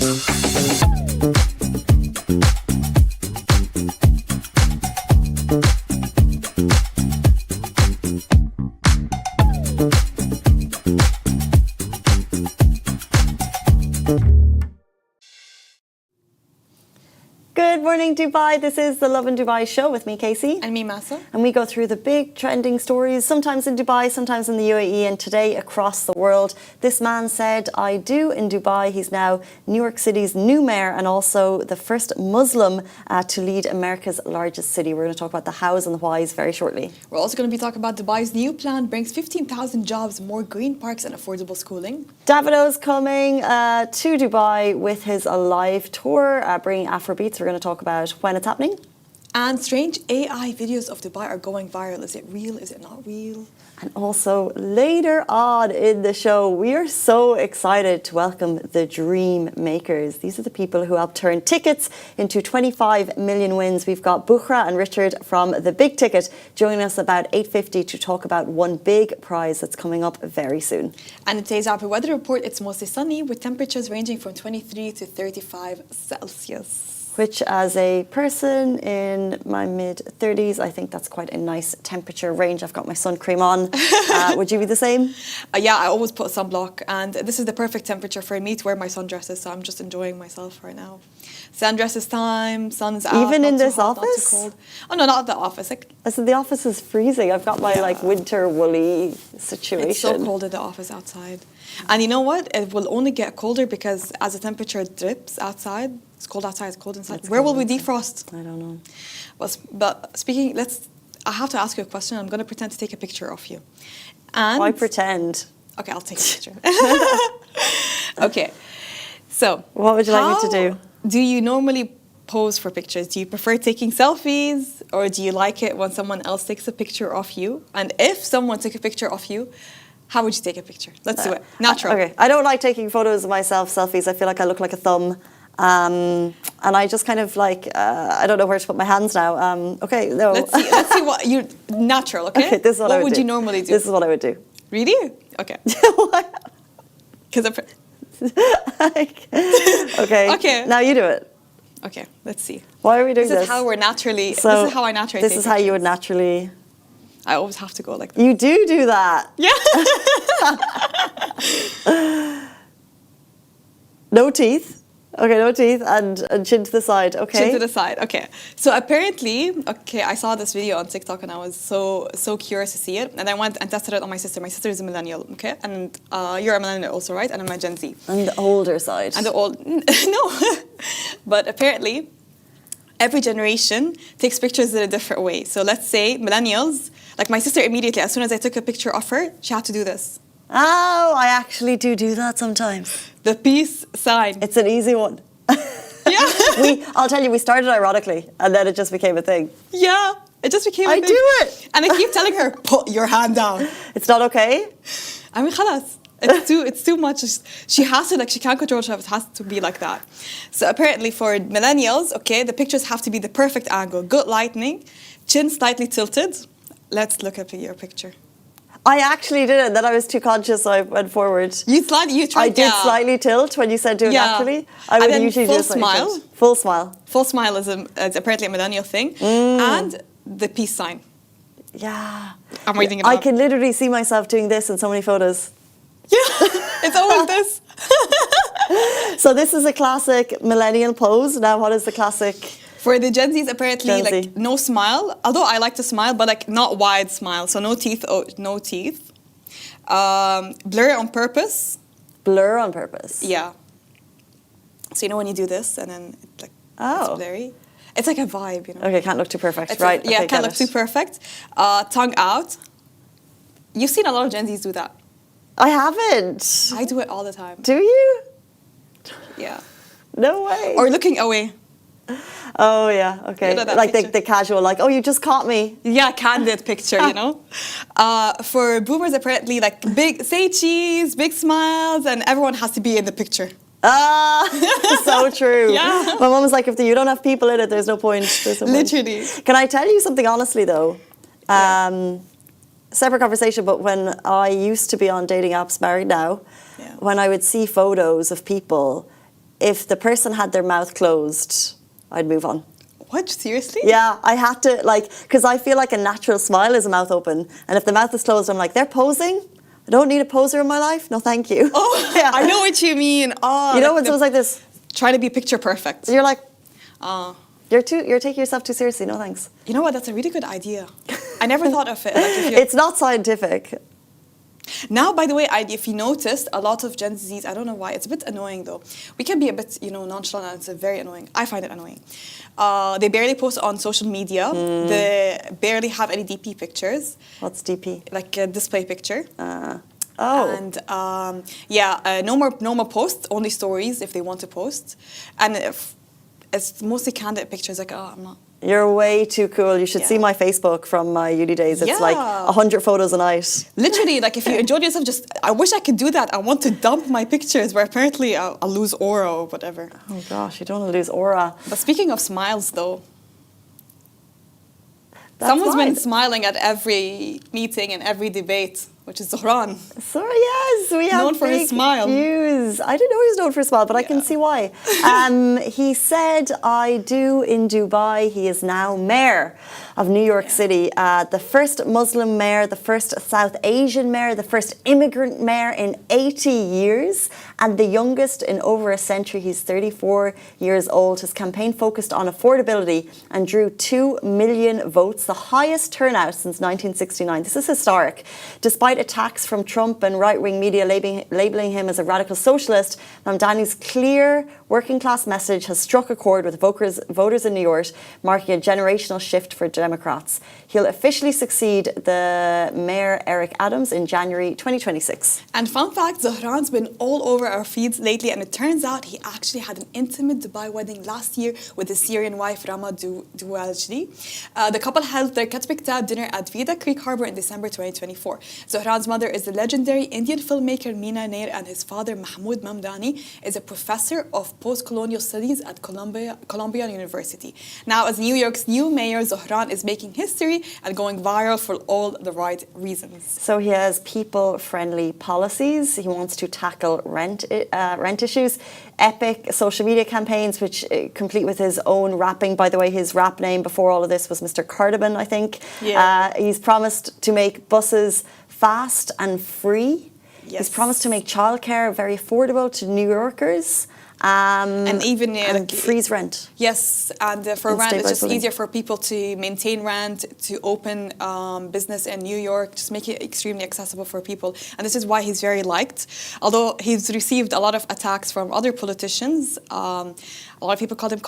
Good morning, Dubai. This is the Lovin Dubai show with me, Casey. And me, Masa. And we go through the big trending stories, sometimes in Dubai, sometimes in the UAE, and today across the world. This man said, I do in Dubai. He's now New York City's new mayor and also the first Muslim to lead America's largest city. We're going to talk about the hows and the whys very shortly. We're also going to be talking about Dubai's new plan brings 15,000 jobs, more green parks and affordable schooling. Davido's coming to Dubai with his live tour, bringing Afrobeats. We're going to talk about when it's happening. And strange AI videos of Dubai are going viral. Is it real? Is it not real? And also later on in the show, we are so excited to welcome the Dream Makers. These are the people who helped turn tickets into 25 million wins. We've got Bukhra and Richard from The Big Ticket joining us about 8:50 to talk about one big prize that's coming up very soon. And in today's rapid weather report, it's mostly sunny with temperatures ranging from 23 to 35 Celsius. Which, as a person in my mid-30s, I think that's quite a nice temperature range. I've got my sun cream on. Would you be the same? Yeah, I always put sunblock, and this is the perfect temperature for me to wear my sundresses, so I'm just enjoying myself right now. Sundresses time, sun's out. Even in this hot, office? Not too cold. Oh, no, not the office. Like, I said the office is freezing. I've got my winter woolly situation. It's so cold in the office outside. And you know what? It will only get colder because as the temperature dips outside, it's cold outside, it's cold inside. Where will we defrost? I don't know. But speaking, I have to ask you a question. I'm going to pretend to take a picture of you. And why pretend? Okay, I'll take a picture. Okay. So, what would you like me to do? Do you normally pose for pictures? Do you prefer taking selfies or do you like it when someone else takes a picture of you? And if someone took a picture of you, how would you take a picture? Let's do it. Natural. Okay. I don't like taking photos of myself, selfies. I feel like I look like a thumb. And I just kind of like, I don't know where to put my hands now. Okay, no. Let's see what you, natural, okay? This is what I would would do. you normally do? This is what I would do. Really? Okay. Because Okay. Now you do it. Okay, let's see. Why are we doing this? This is how we're naturally, So, this is how I naturally This is how you would naturally... I always have to go like that. You do that. Yeah. No teeth. Okay, no teeth and chin to the side. Okay. Chin to the side. Okay. So apparently, I saw this video on TikTok and I was so curious to see it, and I went and tested it on my sister. My sister is a millennial, okay, and you're a millennial also, right? And I'm a Gen Z. And the older side. And the old no, but apparently, every generation takes pictures in a different way. So let's say millennials, like my sister, immediately as soon as I took a picture of her, she had to do this. Oh, I actually do that sometimes. The peace sign. It's an easy one. Yeah. I'll tell you, we started ironically, and then it just became a thing. Yeah, it just became a thing. I do it. And I keep telling her, put your hand down. It's not okay? I mean, khalas. It's too much. She has to, she can't control herself. It has to be like that. So apparently for millennials, okay, the pictures have to be the perfect angle. Good lighting, chin slightly tilted. Let's look at your picture. I actually did it. Then I was too conscious, so I went forward. You tried. I did slightly tilt when you said do it naturally. I would usually do smile. Full smile. Full smile is apparently a millennial thing. And the peace sign. Yeah. I'm reading it I up. can literally see myself doing this in so many photos. Yeah, it's always this. So this is a classic millennial pose. Now what is the classic? For the Gen Zs, apparently, no smile. Although I like to smile, but not wide smile. So no teeth. No teeth. Blur on purpose. Blur on purpose. Yeah. So when you do this and then it's blurry. It's like a vibe, Okay, can't look too perfect, it's right? Yeah, can't look too perfect. Tongue out. You've seen a lot of Gen Zs do that. I haven't. I do it all the time. Do you? Yeah. No way. Or looking away. Oh, yeah, okay. Like the casual, oh, you just caught me. Yeah, candid picture, For boomers, apparently, say cheese, big smiles, and everyone has to be in the picture. So true. Yeah. My mom was like, if you don't have people in it, there's no point. Literally. Can I tell you something honestly, though? Separate conversation, but when I used to be on dating apps, married now, when I would see photos of people, if the person had their mouth closed, I'd move on. What? Seriously? Yeah, I had to, like, because I feel like a natural smile is a mouth open. And if the mouth is closed, I'm like, they're posing? I don't need a poser in my life. No, thank you. Oh, yeah. I know what you mean. Oh, you know when someone's like this? Trying to be picture perfect. You're like, you're taking yourself too seriously. No thanks. You know what? That's a really good idea. I never thought of it. Like it's not scientific. Now, by the way, if you noticed, a lot of Gen Zs, I don't know why, it's a bit annoying though. We can be a bit, nonchalant, and it's very annoying. I find it annoying. They barely post on social media. They barely have any DP pictures. What's DP? Like a display picture. And no more posts, only stories if they want to post. And it's mostly candid pictures, like, I'm not. You're way too cool. You should see my Facebook from my uni days. It's like 100 photos a night. Literally, like if you enjoyed yourself, I wish I could do that. I want to dump my pictures, but apparently I'll lose aura or whatever. Oh gosh, you don't want to lose aura. But speaking of smiles though, someone's been smiling at every meeting and every debate, which is Zohran. So yes, we have known for his smile. Views. I didn't know he was known for his smile, but I can see why. He said, "I do in Dubai." He is now mayor of New York City, the first Muslim mayor, the first South Asian mayor, the first immigrant mayor in 80 years, and the youngest in over a century. He's 34 years old. His campaign focused on affordability and drew 2 million votes, the highest turnout since 1969. This is historic. Despite attacks from Trump and right-wing media labeling him as a radical socialist, Mamdani's clear working-class message has struck a chord with voters in New York, marking a generational shift for Democrats. He'll officially succeed the Mayor Eric Adams in January 2026. And fun fact, Zohran's been all over our feeds lately, and it turns out he actually had an intimate Dubai wedding last year with his Syrian wife, Rama Douajli. The couple held their Katbikta dinner at Vida Creek Harbor in December 2024. Zohran's mother is the legendary Indian filmmaker Meena Nair, and his father, Mahmoud Mamdani, is a professor of post-colonial studies at Columbia University. Now, as New York's new mayor, Zohran is making history and going viral for all the right reasons. So he has people-friendly policies. He wants to tackle rent issues, epic social media campaigns, which complete with his own rapping. By the way, his rap name before all of this was Mr. Cardigan, I think. Yeah. He's promised to make buses fast and free. Yes. He's promised to make childcare very affordable to New Yorkers. And even and freeze rent. Yes, and for rent, it's just easier for people to maintain rent, to open business in New York, just make it extremely accessible for people. And this is why he's very liked. Although he's received a lot of attacks from other politicians. A lot of people called him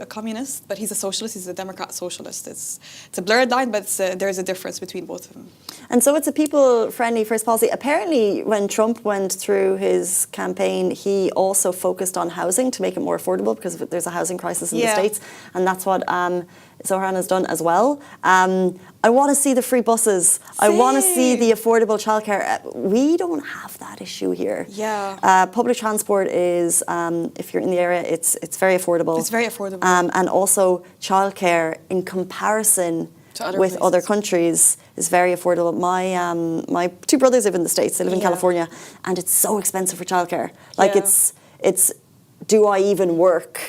a communist, but he's a socialist. He's a Democrat socialist. It's a blurred line, but there's a difference between both of them. And so it's a people-friendly first policy. Apparently, when Trump went through his campaign, he also focused on housing to make it more affordable because there's a housing crisis in the States. And that's what Zohran has done as well. I want to see the free buses. Same. I want to see the affordable childcare. We don't have that issue here. Yeah. Public transport is, if you're in the area, it's very affordable. It's very affordable. And also childcare in comparison with other countries is very affordable. My two brothers live in the States. They live in California, and it's so expensive for childcare. Like it's do I even work?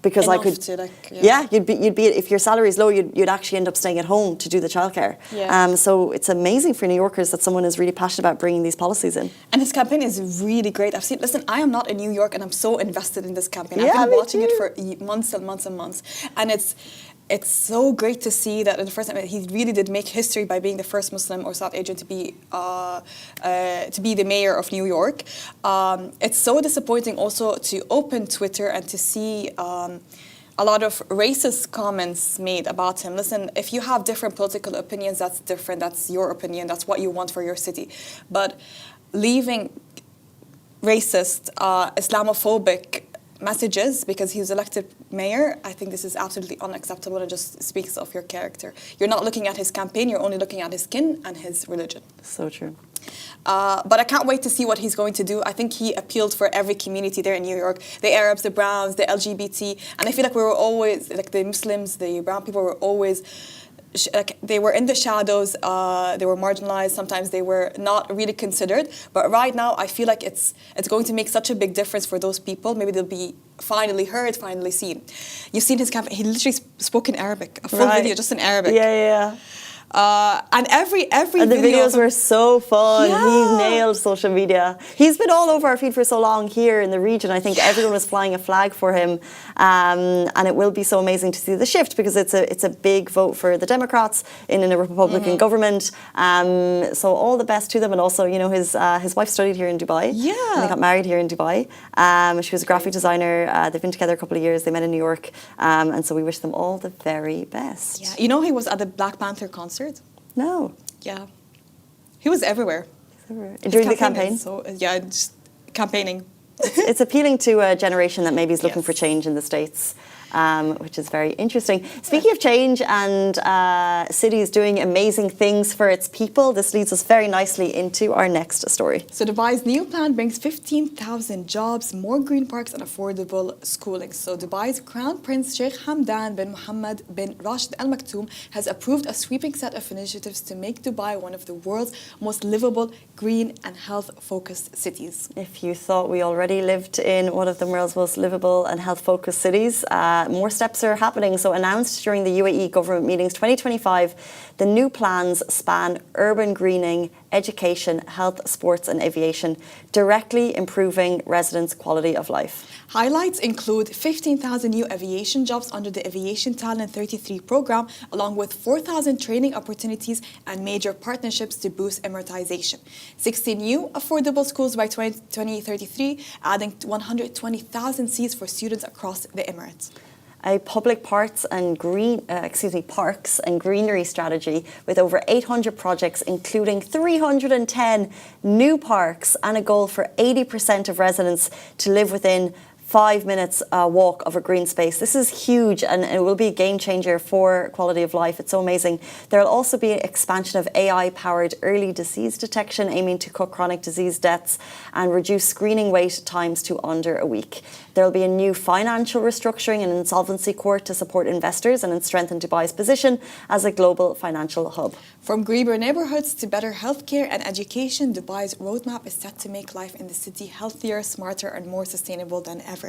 Because enough I could, to, you'd be if your salary is low, you'd actually end up staying at home to do the childcare. Yeah. So it's amazing for New Yorkers that someone is really passionate about bringing these policies in. And his campaign is really great. Listen, I am not in New York, and I'm so invested in this campaign. Yeah, I've been watching it for months and months and months, and it's so great to see that in the first time he really did make history by being the first Muslim or South Asian to be the mayor of New York. It's so disappointing also to open Twitter and to see a lot of racist comments made about him. Listen, if you have different political opinions, that's different. That's your opinion. That's what you want for your city. But leaving racist, Islamophobic messages because he was elected mayor, I think this is absolutely unacceptable and just speaks of your character. You're not looking at his campaign, you're only looking at his skin and his religion. So true. But I can't wait to see what he's going to do. I think he appealed for every community there in New York, the Arabs, the Browns, the LGBT, and I feel like we were always, like the Muslims, the brown people were always like they were in the shadows, they were marginalized, sometimes they were not really considered. But right now, I feel like it's going to make such a big difference for those people. Maybe they'll be finally heard, finally seen. You've seen his campaign. He literally spoke in Arabic, a full video just in Arabic. Yeah. And every and the video videos were so fun. Yeah. He nailed social media. He's been all over our feed for so long here in the region. I think everyone was flying a flag for him, and it will be so amazing to see the shift because it's a big vote for the Democrats in a Republican government. So all the best to them, and also his wife studied here in Dubai. Yeah, and they got married here in Dubai. She was a graphic designer. They've been together a couple of years. They met in New York, and so we wish them all the very best. Yeah, you know he was at the Black Panther concert. No. Yeah. He was everywhere. During the campaign? Just campaigning. It's appealing to a generation that maybe is looking for change in the States, which is very interesting. Speaking of change and cities doing amazing things for its people, this leads us very nicely into our next story. So Dubai's new plan brings 15,000 jobs, more green parks and affordable schooling. So Dubai's Crown Prince Sheikh Hamdan bin Mohammed bin Rashid Al Maktoum has approved a sweeping set of initiatives to make Dubai one of the world's most livable, green and health-focused cities. If you thought we already lived in one of the world's most livable and health-focused cities, more steps are happening. So announced during the UAE government meetings 2025, the new plans span urban greening, education, health, sports and aviation, directly improving residents' quality of life. Highlights include 15,000 new aviation jobs under the Aviation Talent 33 program, along with 4,000 training opportunities and major partnerships to boost amortization. 60 new affordable schools by 2033, adding 120,000 seats for students across the Emirates. A public parks and greenery strategy with over 800 projects, including 310 new parks and a goal for 80% of residents to live within 5 minutes walk of a green space. This is huge and it will be a game changer for quality of life. It's so amazing. There will also be an expansion of AI-powered early disease detection, aiming to cut chronic disease deaths and reduce screening wait times to under a week. There will be a new financial restructuring and insolvency court to support investors and strengthen Dubai's position as a global financial hub. From greener neighborhoods to better healthcare and education, Dubai's roadmap is set to make life in the city healthier, smarter and more sustainable than ever.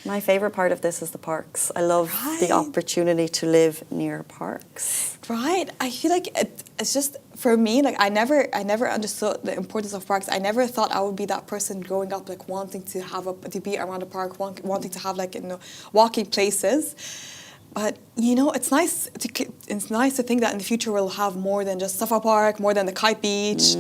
My favourite part of this is the parks. I love the opportunity to live near parks. Right. I feel like it's just, for me, like I never understood the importance of parks. I never thought I would be that person growing up, like wanting to be around a park, wanting to have walking places. But it's nice to think that in the future we'll have more than just Safa Park, more than the Kite Beach.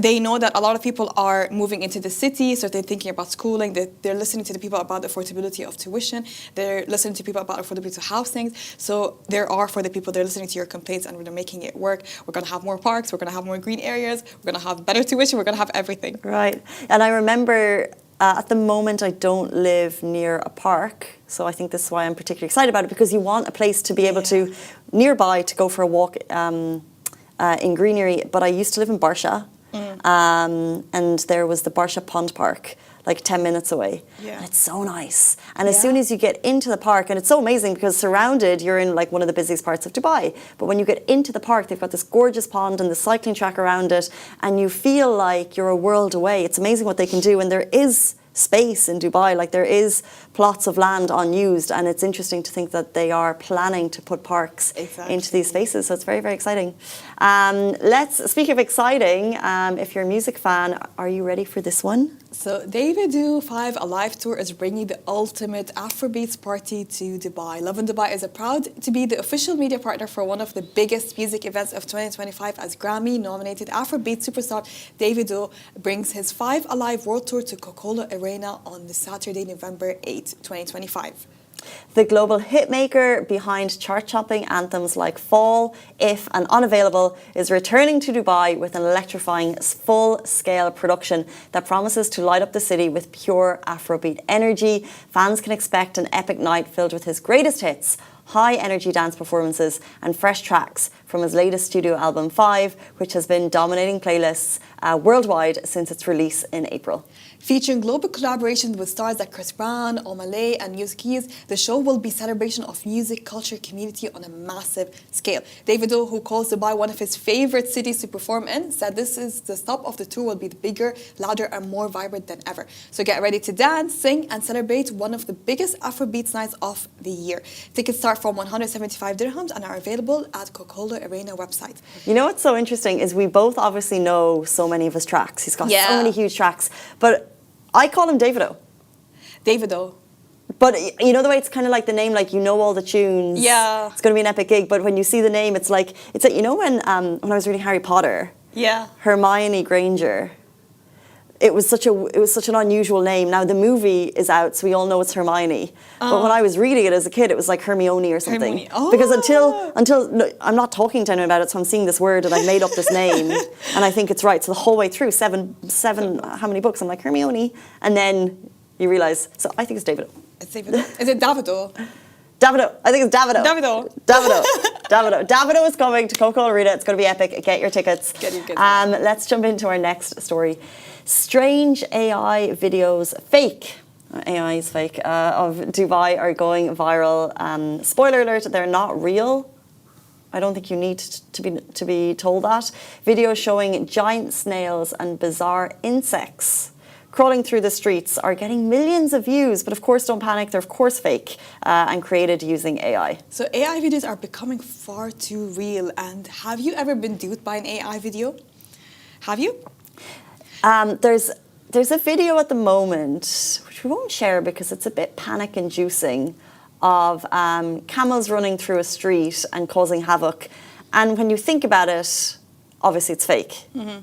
They know that a lot of people are moving into the city, so they're thinking about schooling. They're listening to the people about the affordability of tuition. They're listening to people about affordability of housing. So there are for the people. They're listening to your complaints and they're making it work. We're going to have more parks. We're going to have more green areas. We're going to have better tuition. We're going to have everything. Right. And I remember at the moment I don't live near a park. So I think this is why I'm particularly excited about it, because you want a place to be able to, nearby, to go for a walk in greenery. But I used to live in Barsha, and there was the Barsha Pond Park, like 10 minutes away. Yeah. And it's so nice. And as soon as you get into the park, and it's so amazing because surrounded, you're in like one of the busiest parts of Dubai. But when you get into the park, they've got this gorgeous pond and the cycling track around it, and you feel like you're a world away. It's amazing what they can do. And there is space in Dubai, like there is plots of land unused, and it's interesting to think that they are planning to put parks into these spaces, so it's very, very exciting. Let's speak of exciting. If you're a music fan, are you ready for this one? So Davido 5 Alive Tour is bringing the ultimate Afrobeats party to Dubai. Lovin Dubai is proud to be the official media partner for one of the biggest music events of 2025, as Grammy-nominated Afrobeat superstar Davido brings his 5 Alive World Tour to Coca-Cola Arena on the Saturday, November 8, 2025. The global hitmaker behind chart-topping anthems like Fall, If and Unavailable is returning to Dubai with an electrifying full-scale production that promises to light up the city with pure Afrobeat energy. Fans can expect an epic night filled with his greatest hits, high energy dance performances and fresh tracks from his latest studio album 5, which has been dominating playlists worldwide since its release in April. Featuring global collaborations with stars like Chris Brown, Omalay, and Music Keys, the show will be celebration of music, culture, community on a massive scale. Davido, who calls Dubai one of his favorite cities to perform in, said this is the stop of the tour will be bigger, louder, and more vibrant than ever. So get ready to dance, sing, and celebrate one of the biggest Afrobeats nights of the year. Tickets start from 175 dirhams and are available at Coca-Cola Arena website. You know what's so interesting is we both obviously know so many of his tracks. He's got so many huge tracks, but I call him Davido. Davido. But you know the way it's kind of like the name, like you know all the tunes. Yeah. It's going to be an epic gig. But when you see the name, it's like you know when I was reading Harry Potter. Yeah. Hermione Granger. It was such an unusual name. Now the movie is out, so we all know it's Hermione. But when I was reading it as a kid, it was like Hermione or something. Hermione. Oh. Because until no, I'm not talking to anyone about it, so I'm seeing this word and I made up this name, and I think it's right. So the whole way through, seven, how many books? I'm like Hermione, and then you realize. So I think it's Davido. It's Davido. Is it Davido? Davido. I think it's Davido. Davido. Davido. Davido. Davido is coming to Coca-Cola Arena. It's going to be epic. Get your tickets. Get your tickets. Let's jump into our next story. Strange AI videos, fake. AI is fake, of Dubai are going viral. Spoiler alert, they're not real. I don't think you need to be told that. Videos showing giant snails and bizarre insects crawling through the streets are getting millions of views, but of course don't panic, they're of course fake and created using AI. So AI videos are becoming far too real. And have you ever been duped by an AI video? Have you? There's a video at the moment, which we won't share because it's a bit panic-inducing, of camels running through a street and causing havoc. And when you think about it, obviously it's fake. Mm-hmm.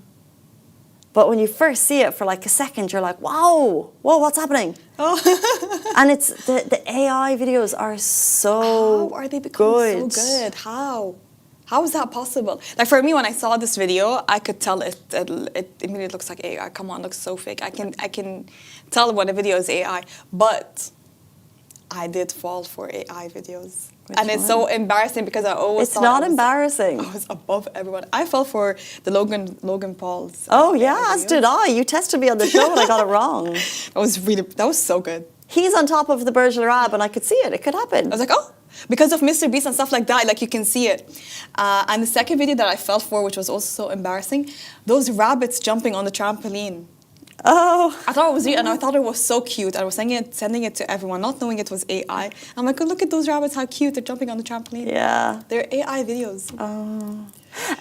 But when you first see it for like a second, you're like, wow, whoa, what's happening? Oh. And it's the AI videos are so How are they becoming so good? How is that possible? Like for me, when I saw this video, I could tell it immediately looks like AI. Come on, it looks so fake. I can tell when a video is AI. But I did fall for AI videos. It's so embarrassing because I always It's not embarrassing. I was above everyone. I fell for the Logan Paul's. Oh yeah, as did I. You tested me on the show and I got it wrong. That was so good. He's on top of the Burj Al Arab and I could see it. It could happen. I was like, oh. Because of Mr. Beast and stuff like that, like you can see it. And the second video that I fell for, which was also so embarrassing, those rabbits jumping on the trampoline. Oh. I thought it was real, and I thought it was so cute. I was sending it to everyone, not knowing it was AI. I'm like, oh, look at those rabbits, how cute, they're jumping on the trampoline. Yeah. They're AI videos. Oh.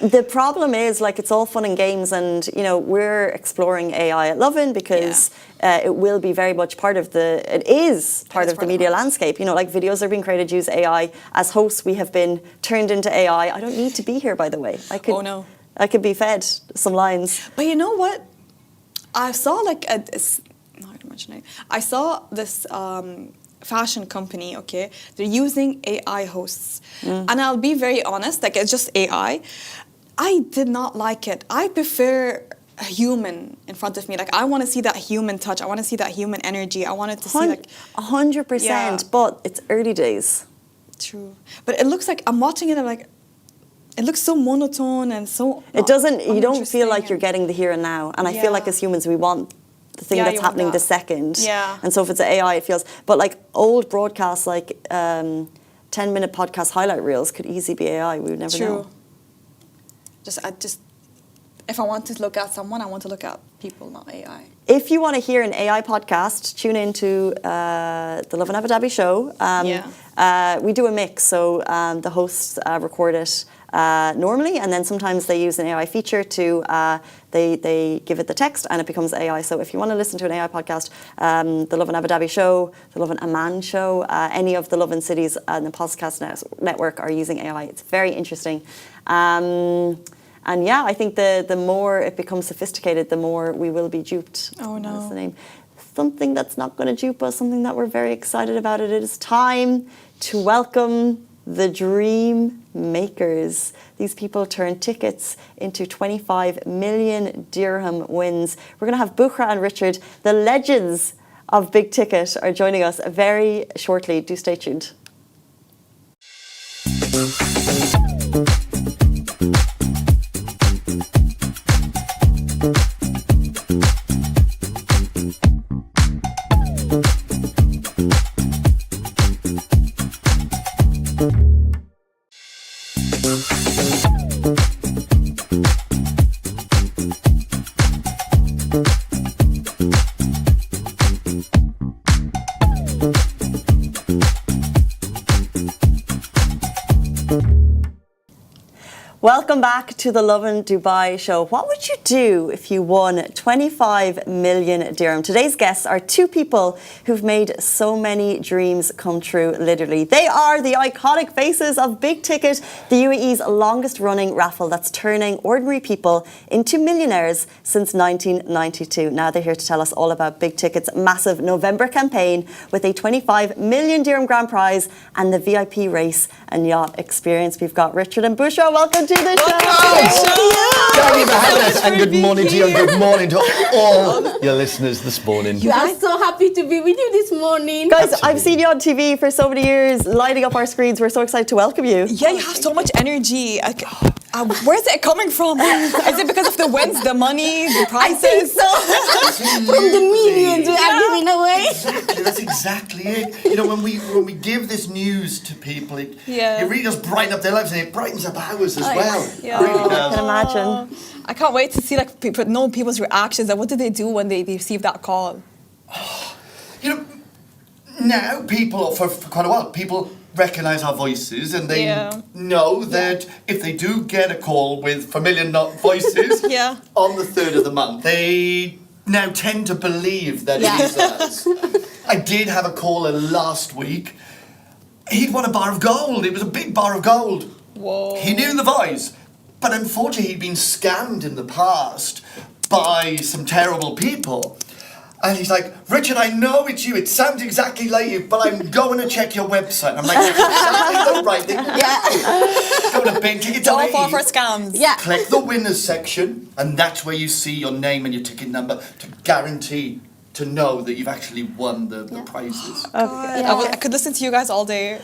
The problem is, like, it's all fun and games, and, you know, we're exploring AI at Lovin because it will be very much part of the media landscape. You know, like, videos are being created, use AI. As hosts, we have been turned into AI. I don't need to be here, by the way. I could be fed some lines. But you know what? I saw like I saw this fashion company, okay? They're using AI hosts. And I'll be very honest, like it's just AI. I did not like it. I prefer a human in front of me. Like I want to see that human touch. I want to see that human energy. I wanted to see like 100%, but it's early days. True. But it looks like I'm watching it, I'm like, it looks so monotone and so. It doesn't. You don't feel like you're getting the here and now. And I feel like as humans, we want the thing that's happening the second. Yeah. And so if it's AI, it feels. But like old broadcasts, like 10-minute podcast highlight reels, could easily be AI. We would never know. If I want to look at someone, I want to look at people, not AI. If you want to hear an AI podcast, tune into the Lovin Abu Dhabi show. We do a mix, so the hosts record it normally, and then sometimes they use an AI feature to they give it the text and it becomes AI. So if you want to listen to an AI podcast, the Lovin Abu Dhabi show, the Lovin Amman show, any of the Lovin cities and the podcast network are using AI. It's very interesting. And yeah, I think the more it becomes sophisticated, the more we will be duped. Oh no. That's the name. Something that's not going to dupe us, something that we're very excited about. It is time to welcome the dream makers. These people turn tickets into 25 million dirham wins. We're going to have Bukhra and Richard, the legends of Big Ticket, are joining us very shortly. Do stay tuned. Welcome back to the Lovin Dubai show. What would you do if you won 25 million dirham? Today's guests are two people who've made so many dreams come true, literally. They are the iconic faces of Big Ticket, the UAE's longest running raffle that's turning ordinary people into millionaires since 1992. Now they're here to tell us all about Big Ticket's massive November campaign with a 25 million dirham grand prize and the VIP race and yacht experience. We've got Richard and Bushra. Welcome to the show. Thank you for having us, and good morning to you, and good morning to all your listeners this morning. We are so happy to be with you this morning. Guys, I've seen you on TV for so many years, lighting up our screens. We're so excited to welcome you. Yeah, you have so much energy. Where's it coming from? Is it because of the wins, the money, the I think prizes? so. From the millions we are giving away. Exactly, that's exactly it. You know, when we give this news to people, it really does brighten up their lives, and it brightens up ours as well. Yeah. It really I does. can imagine. I can't wait to see people's reactions. Like, what do they do when they receive that call? You know, now people, for quite a while, people recognise our voices, and they know that if they do get a call with familiar voices on the 3rd of the month, they now tend to believe that it is us. I did have a caller last week. He'd won a bar of gold. It was a big bar of gold. Whoa. He knew the voice, but unfortunately he'd been scammed in the past by some terrible people. And he's like, Richard, I know it's you. It sounds exactly like you, but I'm going to check your website. I'm like, that's exactly the right thing. Go to Big Ticket. Don't fall for scams. Yeah. Click the winners section, and that's where you see your name and your ticket number to guarantee to know that you've actually won the prizes. I could listen to you guys all day.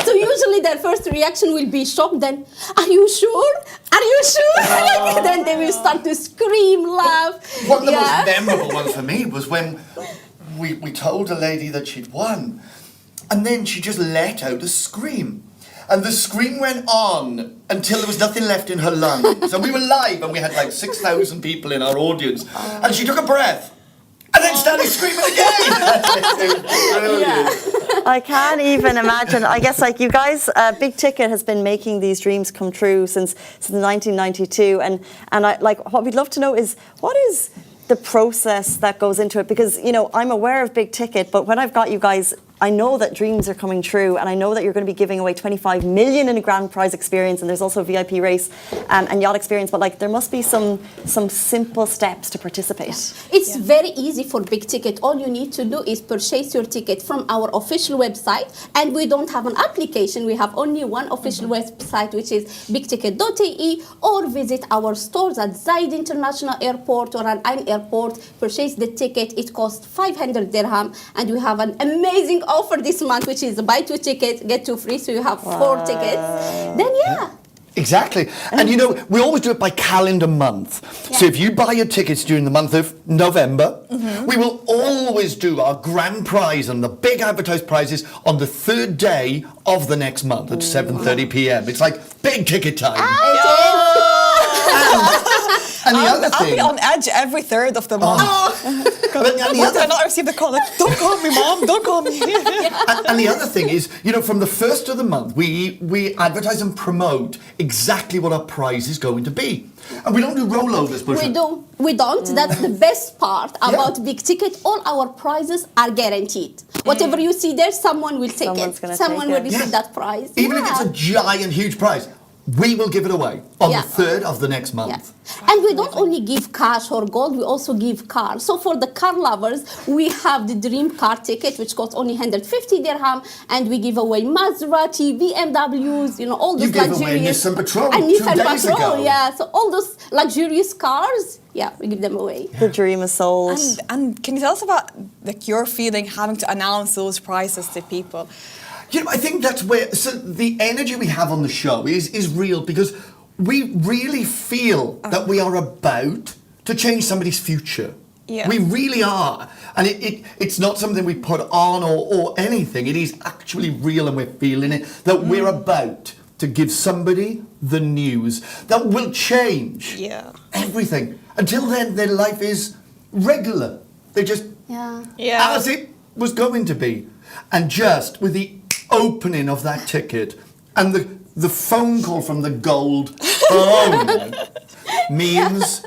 So usually their first reaction will be shocked, then, are you sure? Are you sure? Then they will start to scream, laugh. One of the most memorable ones for me was when we told a lady that she'd won, and then she just let out a scream. And the scream went on until there was nothing left in her lungs. And we were live, and we had like 6,000 people in our audience. And she took a breath, and then started screaming again. I can't even imagine. I guess like you guys, Big Ticket has been making these dreams come true since 1992. And I, like, what we'd love to know is, what is the process that goes into it? Because, you know, I'm aware of Big Ticket, but when I've got you guys, I know that dreams are coming true, and I know that you're going to be giving away 25 million in a grand prize experience, and there's also a VIP race and yacht experience, but like there must be some simple steps to participate. It's very easy for Big Ticket. All you need to do is purchase your ticket from our official website, and we don't have an application. We have only one official website, which is bigticket.ae, or visit our stores at Zayed International Airport or at Ain Airport. Purchase the ticket. It costs 500 dirham, and we have an amazing offer this month, which is buy 2 tickets, get 2 free, so you have 4 tickets. Then Exactly. And you know, we always do it by calendar month. So if you buy your tickets during the month of November, we will always do our grand prize and the big advertised prizes on the 3rd day of the next month at 7:30 p.m. It's like Big Ticket time. And the other thing, I'll be on edge every 3rd of the month. Why did I not receive the call? Like, don't call me, Mom. Don't call me. and the other thing is, you know, from the 1st of the month, we advertise and promote exactly what our prize is going to be. And we don't do rollovers, Bushra. We don't. That's the best part about Big Ticket. All our prizes are guaranteed. Whatever you see there, someone will take it. Someone will receive that prize. Even if it's a giant, huge prize, we will give it away on the 3rd of the next month. And we don't only give cash or gold, we also give cars. So for the car lovers, we have the dream car ticket, which costs only 150 dirham, and we give away Maserati, BMWs, you know, all those luxurious. You gave away Nissan Patrol and 2 Nissan days Patrol, ago. so all those luxurious cars, we give them away. The dream is sold. And can you tell us about like your feeling having to announce those prizes to people? You know, I think that's where the energy we have on the show is real, because we really feel that we are about to change somebody's future. Yeah. We really are. And it's not something we put on or anything. It is actually real, and we're feeling it, that we're about to give somebody the news that will change everything. Until then, their life is regular. They just, as it was going to be. And just with the opening of that ticket and the phone call from the gold phone means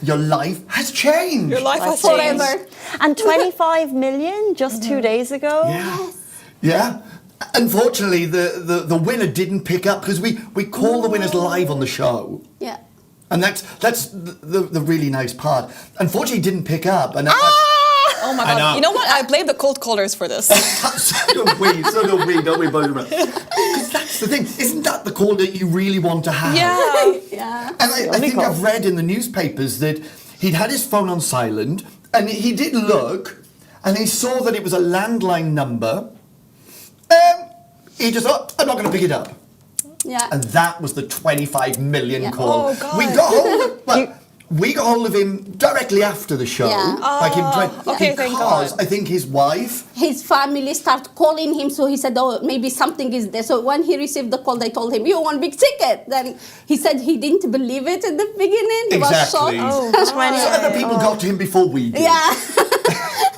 your life has changed. Your life has Forever. changed. And 25 million just 2 days ago. Yeah. Yeah. Unfortunately, the winner didn't pick up because we call the winners live on the show. Yeah. And that's the really nice part. Unfortunately, he didn't pick up. And Oh my I God. know. You know what? I blame the cold callers for this. so do we, don't we, both? Because that's the thing. Isn't that the call that you really want to have? Yeah. Yeah. And I only think call. I've read in the newspapers that he'd had his phone on silent, and he did look, and he saw that it was a landline number. He just thought, I'm not going to pick it up. Yeah. And that was the 25 million Yeah. call. Oh, God. We got hold of, well, we got hold of him directly after the show. Yeah. Like him, okay, thank because God. I think his wife. His family start calling him, so he said, oh, maybe something is there. So when he received the call, they told him, you won big ticket. Then he said he didn't believe it in the beginning. He Exactly. was shocked. So other people got to him before we did. Yeah.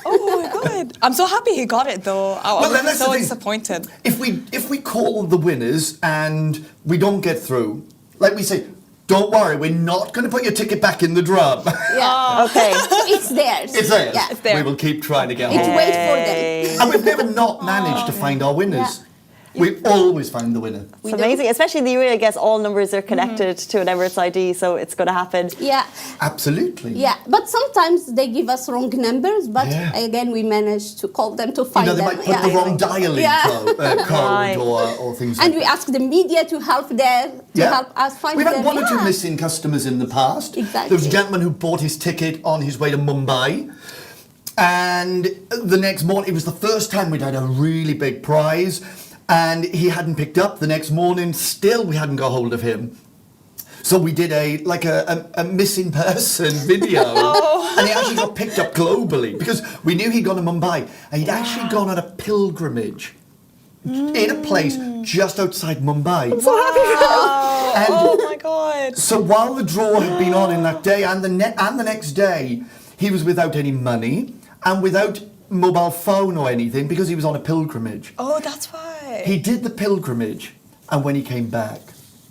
Oh my God. I'm so happy he got it though. I Well, was that's so the thing. disappointed. If we call the winners and we don't get through, like we say, don't worry, we're not going to put your ticket back in the drum. Yeah. Okay. It's theirs. It's theirs. Yeah. It's there. We will keep trying to get It's hold. wait for them. And we've never not managed to find our winners. We've always found the winner. It's amazing, especially in the UAE. I guess all numbers are connected to an Emirates ID, so it's going to happen. Yeah. Absolutely. Yeah, but sometimes they give us wrong numbers, but Yeah. again, we manage to call them to You find know, they them. might put the wrong dialing Yeah. code Right. or things like And we ask the media to help there, to help us find We've them. had one or two Yeah. missing customers in the past. Exactly. There was a gentleman who bought his ticket on his way to Mumbai. And the next morning, it was the first time we'd had a really big prize. And he hadn't picked up the next morning. Still, we hadn't got hold of him. So we did a missing person video. And he actually got picked up globally because we knew he'd gone to Mumbai. And he'd actually gone on a pilgrimage in a place just outside Mumbai. So happy for him. And Oh my God. so while the draw had been on in that day and the next day, he was without any money and without mobile phone or anything because he was on a pilgrimage. Oh, that's why. He did the pilgrimage, and when he came back,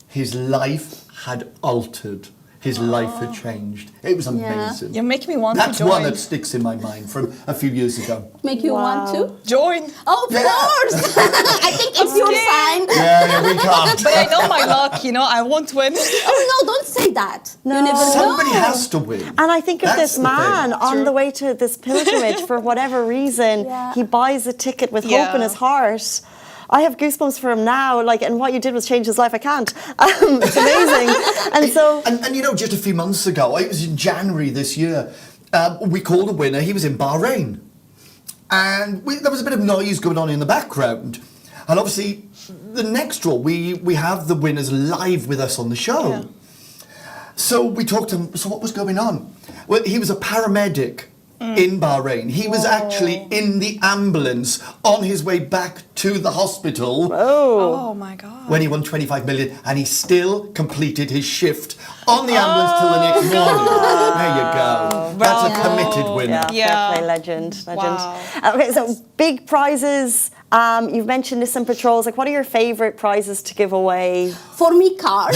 his life had altered. His life had changed. It was amazing. You're making me want That's to join. one that sticks in my mind from a few years ago. Make you want to? Join. Oh, of Yeah. course! I think it's your sign. Yeah, we can't. But I know my luck, you know, I won't win. Oh, no, don't say that. No. You never know. Somebody has to win. And I think of That's this the thing. man on the way to this pilgrimage for whatever reason. Yeah. He buys a ticket with hope in Yeah. his heart. I have goosebumps for him now. Like, and what you did was change his life. I can't. It's amazing. And so, And you know, just a few months ago, it was in January this year, we called a winner. He was in Bahrain. And there was a bit of noise going on in the background. And obviously, the next draw, we have the winners live with us on the show. Yeah. So we talked to him, so what was going on? Well, he was a paramedic in Bahrain. He was actually in the ambulance on his way back to the hospital Oh my God. when he won 25 million, and he still completed his shift on the ambulance till the next morning. There you go. That's a committed winner. yeah, fair play, legend. Wow. Okay, so big prizes. You've mentioned Nissan Patrols. Like, what are your favourite prizes to give away? For me, cars.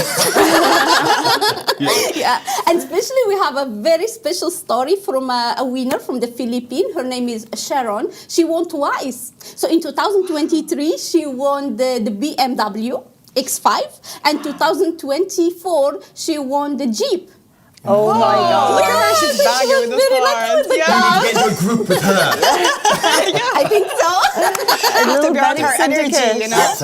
Yeah, and especially we have a very special story from a winner from the Philippines. Her name is Sharon. She won twice. So in 2023, she won the BMW X5, and 2024, she won the Jeep. Oh my God. Look at her, she's She bagging was with those very lucky cards. with the Yeah. You cars. need to get into a group with her. I think so. A To little be on betting her energy, syndicate. you know.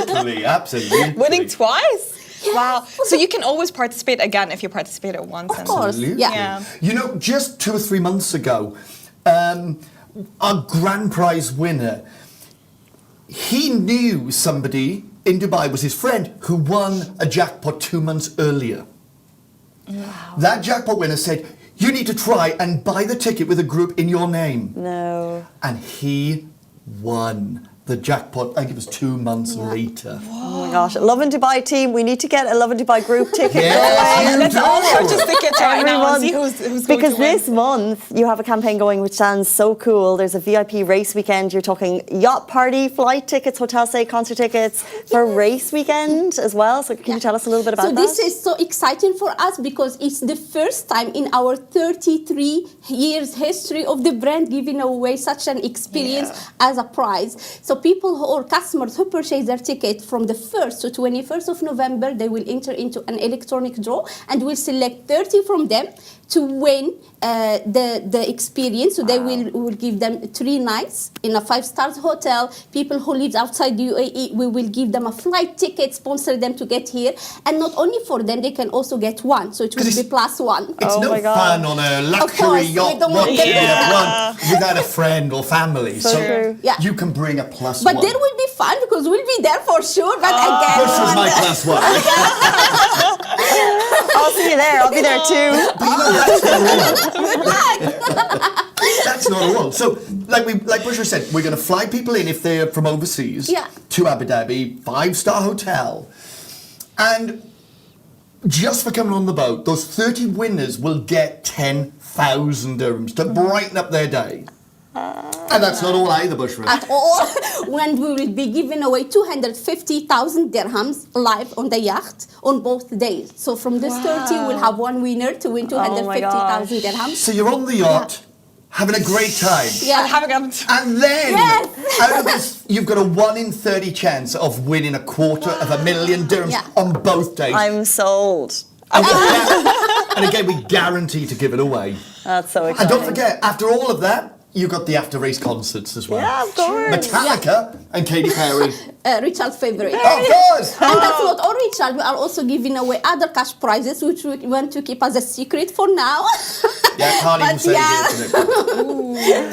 Absolutely, absolutely. Winning twice? Wow. So you can always participate again if you participated once. Of course. Absolutely. Yeah. You know, just 2 or 3 months ago, our grand prize winner, he knew somebody in Dubai was his friend who won a jackpot 2 months earlier. Wow. That jackpot winner said, you need to try and buy the ticket with a group in your name. No. And he won the jackpot. I think it was 2 months later. Oh my gosh. Lovin Dubai team, we need to get a Lovin Dubai group ticket. Yes, Let's all purchase tickets right now and see Everyone. who's going Because to win. this month you have a campaign going which sounds so cool. There's a VIP race weekend. You're talking yacht party, flight tickets, hotel stay, concert tickets for race weekend as well. So can you tell us a little bit about So that? this is so exciting for us because it's the first time in our 33 years history of the brand giving away such an experience as a prize. So people or customers who purchase their ticket from the 1st to 21st of November, they will enter into an electronic draw and we'll select 30 from them to win the experience. So they will give them 3 nights in a 5-star hotel. People who live outside the UAE, we will give them a flight ticket, sponsor them to get here. And not only for them, they can also get one. So it will be +1. It's Oh no my God. fun on a luxury course, we yacht don't want watching them it to- run without a friend or family. So true. Yeah. you can bring a +1. But there will be fun because we'll be there for sure. But again, Bush was my +1. I'll see you there. I'll be there too. But you know, that's not all. So, like Bushra said, we're going to fly people in if they're from overseas Yeah. to Abu Dhabi, 5-star hotel, and just for coming on the boat, those 30 winners will get 10,000 dirhams to brighten up their day. And that's not all either, Bushra. at all, when we will be giving away 250,000 dirhams live on the yacht on both days. So from this 30, we'll have one winner to win 250,000 dirhams. So you're on the yacht, having a great time. Yeah. Having a And then, Yes. out of this, you've got a 1 in 30 chance of winning 250,000 dirhams Yeah. on both days. I'm sold. And again, we guarantee to give it away. That's so exciting. And don't forget, after all of that, you got the after race concerts as well. Yeah, of course. Metallica and Katy Perry. Richard's favorite. Of course! And that's not all, Richard. We are also giving away other cash prizes, which we want to keep as a secret for now. Yeah, can't even But say yeah.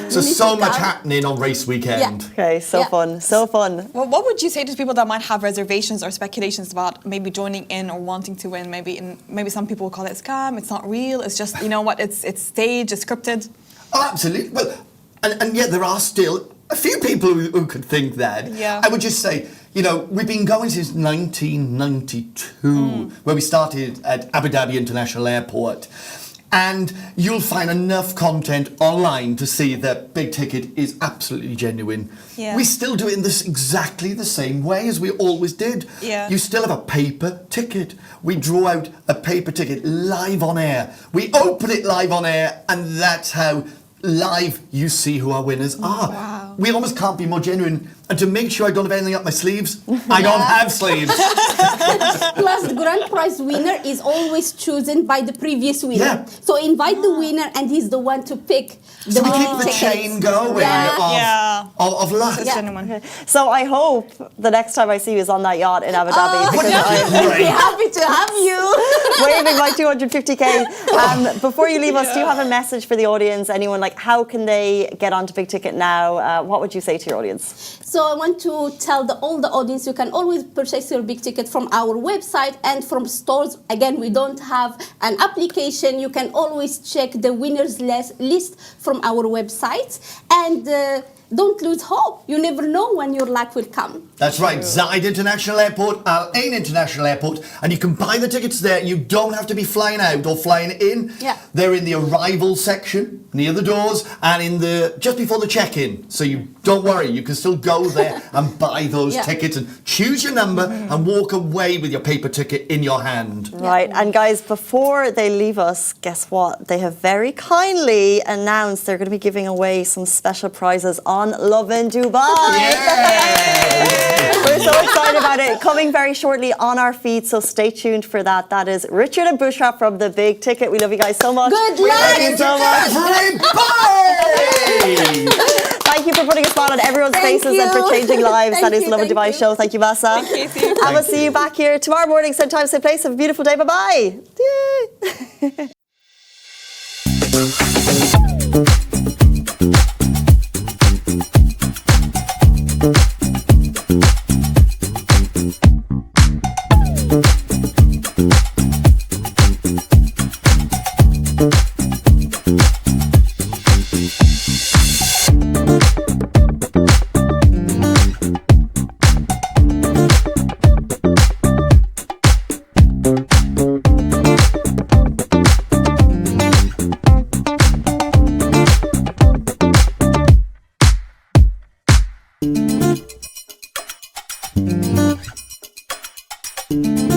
it. So much happening on race weekend. Okay, so Yeah. fun, so fun. Well, what would you say to people that might have reservations or speculations about maybe joining in or wanting to win? Maybe some people call it a scam. It's not real. It's just, you know what? It's staged. It's scripted. Oh, absolutely. Well, and yet there are still a few people who could think that. Yeah. I would just say, you know, we've been going since 1992, where we started at Abu Dhabi International Airport. And you'll find enough content online to see that Big Ticket is absolutely genuine. Yeah. We still do it in this exactly the same way as we always did. Yeah. You still have a paper ticket. We draw out a paper ticket live on air. We open it live on air, and that's how live you see who our winners are. Wow. We almost can't be more genuine. And to make sure I don't have anything up my sleeves, I don't have sleeves. Plus, the grand prize winner is always chosen by the previous winner. Yeah. So invite the winner, and he's the one to pick the So we winning keep the tickets. chain going Yeah. of luck. It's genuine. So I hope the next time I see you is on that yacht in Abu Dhabi because I'm We'll be Great. happy to have you. waving my 250k. Before you leave us, do you have a message for the audience? Anyone, like, how can they get onto Big Ticket now? What would you say to your audience? So I want to tell all the audience you can always purchase your Big Ticket from our website and from stores. Again, we don't have an application. You can always check the winners list from our website. And don't lose hope. You never know when your luck will come. That's right, Zayed International Airport, Al Ain International Airport, and you can buy the tickets there. You don't have to be flying out or flying in. Yeah. They're in the arrival section near the doors and in the just before the check-in. So you don't worry, you can still go there and buy those Yeah. tickets and choose your number and walk away with your paper ticket in your hand. Right, and guys, before they leave us, guess what? They have very kindly announced they're going to be giving away some special prizes on Lovin Dubai. We're so excited about it. Coming very shortly on our feed, so stay tuned for that. That is Richard and Bushra from The Big Ticket. We love you guys so much. Good We luck. love Thank you so much. Everybody! Thank you for putting a smile on everyone's Thank faces and for you. changing lives. Thank That is you, Lovin thank Dubai you. show. Thank you, Masa. Thank you. And we'll see you back here tomorrow morning, same time, same place. Have a beautiful day. Bye-bye. Yay. Bye.